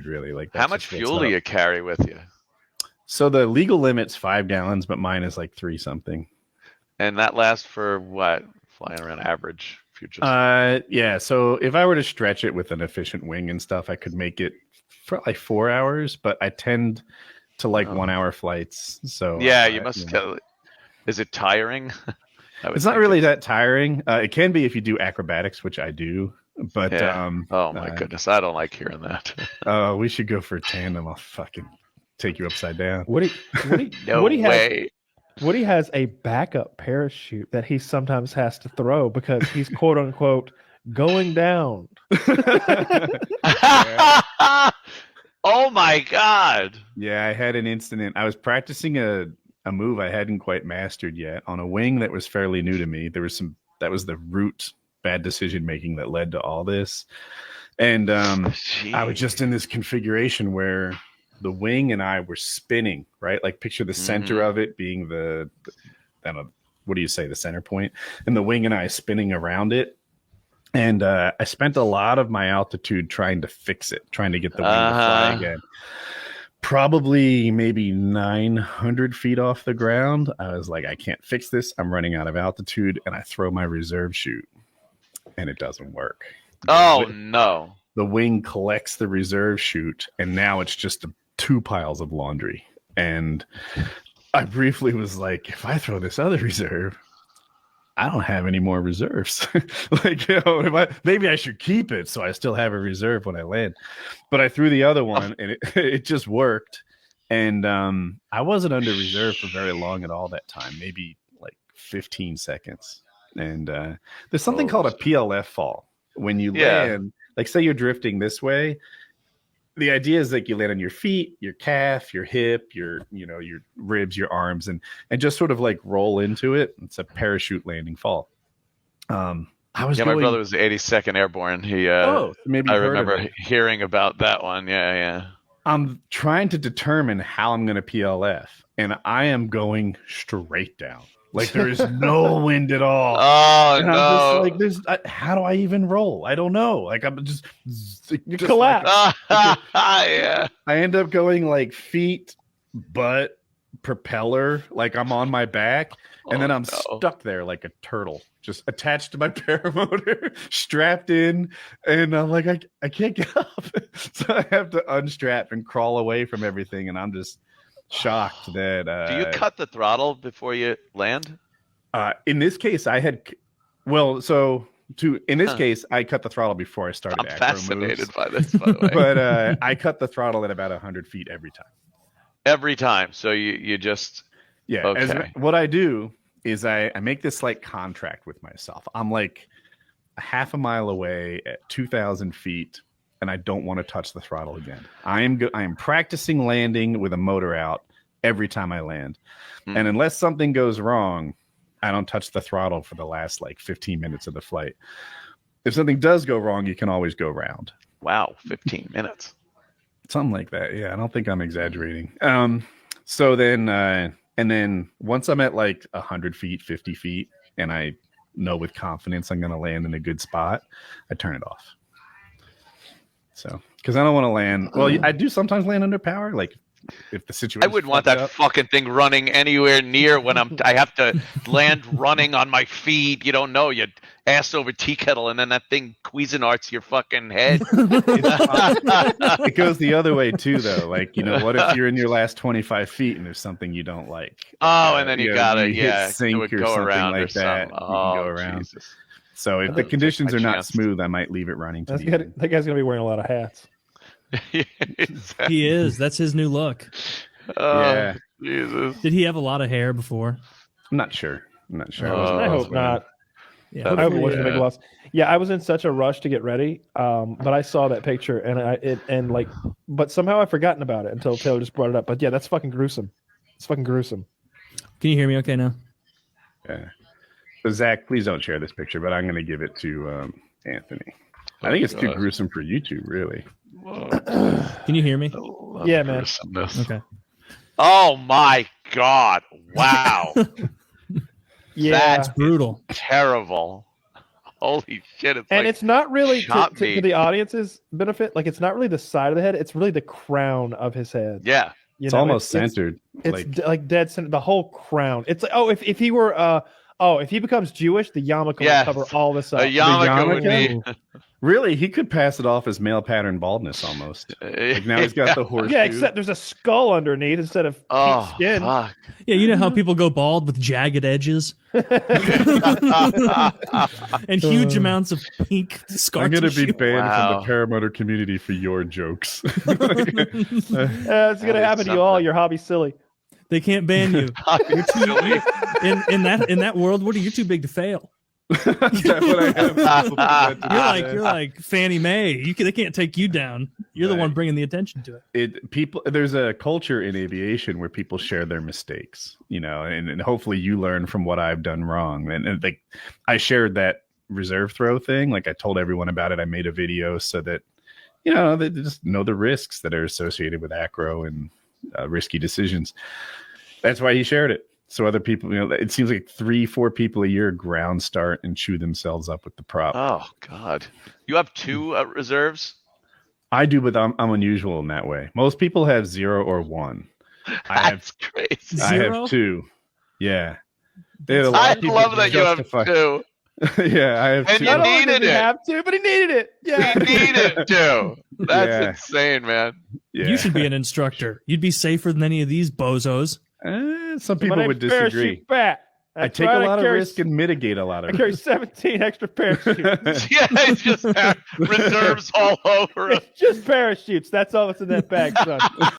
really. Like, how much fuel do you carry with you? So the legal limit's 5 gallons, but mine is like 3 something. And that lasts for what? Flying around average? If you're just... Yeah. So if I were to stretch it with an efficient wing and stuff, I could make it for like 4 hours, but I tend to like 1 hour flights. So yeah, you must. Is it tiring? It's not really that tiring. It can be if you do acrobatics, which I do. But oh my goodness, I don't like hearing that. We should go for a tandem. I'll fucking take you upside down. Woody has a backup parachute that he sometimes has to throw because he's quote unquote going down. Oh my god! Yeah, I had an incident. I was practicing a move I hadn't quite mastered yet on a wing that was fairly new to me. That was the root bad decision making that led to all this. And I was just in this configuration where the wing and I were spinning, right? Like picture the center of it being the I don't know, what do you say, the center point, and the wing and I spinning around it. And I spent a lot of my altitude trying to fix it, trying to get the wing to fly again. Probably maybe 900 feet off the ground. I was like, I can't fix this. I'm running out of altitude. And I throw my reserve chute and it doesn't work. No. The wing collects the reserve chute and now it's just 2 piles of laundry. And I briefly was like, if I throw this other reserve, I don't have any more reserves. Like, maybe I should keep it so I still have a reserve when I land. But I threw the other one and it just worked. And I wasn't under reserve for very long at all that time, maybe like 15 seconds. And there's something called a PLF fall. When you land, like say you're drifting this way, the idea is like you land on your feet, your calf, your hip, your ribs, your arms, and just sort of like roll into it. It's a parachute landing fall. My brother was the 82nd Airborne. He I remember hearing about that one. Yeah. I'm trying to determine how I'm going to PLF, and I am going straight down. Like there is no wind at all. Oh, and I'm just like, how do I even roll? I don't know. Like I'm just collapse. Yeah. I end up going like feet, butt, propeller. Like I'm on my back, and then I'm stuck there like a turtle, just attached to my paramotor, strapped in, and I'm like, I can't get up. So I have to unstrap and crawl away from everything, and I'm just shocked that do you cut the throttle before you land? In this case I cut the throttle before I started. I'm fascinated by this, by the way. But I cut the throttle at about 100 feet every time. So you just what I do is I make this like contract with myself. I'm like a half a mile away at 2,000 feet and I don't want to touch the throttle again. I am practicing landing with a motor out every time I land. And unless something goes wrong, I don't touch the throttle for the last like 15 minutes of the flight. If something does go wrong, you can always go round. Wow, 15 minutes. Something like that. Yeah, I don't think I'm exaggerating. So then, and then once I'm at like 100 feet, 50 feet, and I know with confidence I'm going to land in a good spot, I turn it off. So, because I don't want to land. Well, I do sometimes land under power. Like if the situation, I wouldn't want that fucking thing running anywhere near when I have to land running on my feet. You don't know, you ass over tea kettle, and then that thing Cuisinarts your fucking head. It goes the other way too, though. Like, what if you're in your last 25 feet and there's something you don't like? And then you gotta sink or go something around like that. You can go around. Jesus. So if the conditions are not smooth, I might leave it running. That guy's gonna be wearing a lot of hats. He is. That's his new look. Yeah. Jesus. Did he have a lot of hair before? I'm not sure. I hope not. Yeah. I hope it wasn't a big loss. Yeah, I was in such a rush to get ready, but I saw that picture but somehow I've forgotten about it until Taylor just brought it up. But yeah, that's fucking gruesome. It's fucking gruesome. Can you hear me okay now? Yeah. So Zach, please don't share this picture, but I'm going to give it to Anthony. I think it's too gruesome for YouTube, really. Can you hear me? Yeah, man. Okay. Oh my God! Wow. Yeah, that's brutal. Terrible. Holy shit! It's not really shot to meat. the audience's benefit. Like, it's not really the side of the head; it's really the crown of his head. Yeah, You It's know, almost centered. It's like dead center. The whole crown. It's like, oh, if he were if he becomes Jewish, the yarmulke Yes. will cover all this up. a yarmulke would yarmulke? be. Really, he could pass it off as male pattern baldness almost. Like now he's got the horseshoe. Yeah, except there's a skull underneath instead of Oh, pink skin. fuck. Yeah, you know how people go bald with jagged edges and huge amounts of pink scar I'm gonna tissue. be banned Wow. from the paramotor community for your jokes. It's gonna is happen to you all. something. Your hobby's silly. They can't ban you. You're too, in that world. What are you too big to fail? That's what I have. You're like Fannie Mae. They can't take you down. You're the Right. one bringing the attention to it. There's a culture in aviation where people share their mistakes, and hopefully you learn from what I've done wrong. And like I shared that reserve throw thing, like I told everyone about it. I made a video so that they just know the risks that are associated with acro and risky decisions. That's why he shared it. So other people, it seems like 3-4 people a year ground start and chew themselves up with the prop. Oh God! You have 2 reserves. I do, but I'm unusual in that way. Most people have 0 or 1. That's crazy. I Zero? have 2. Yeah. They had a lot I of people love that you have justify- 2. Yeah, I have And 2. you Not only needed did he it. have to, but he needed it. Yeah. You need it too. That's Yeah. insane, man. Yeah. You should be an instructor. You'd be safer than any of these bozos. Some people My would name's disagree. Parachute Bat. I That's take right, a lot of carry- risk and mitigate a lot I of carry risk. 17 extra parachutes. Yeah, it's just reserves all over. It's just parachutes. That's all that's in that bag, son.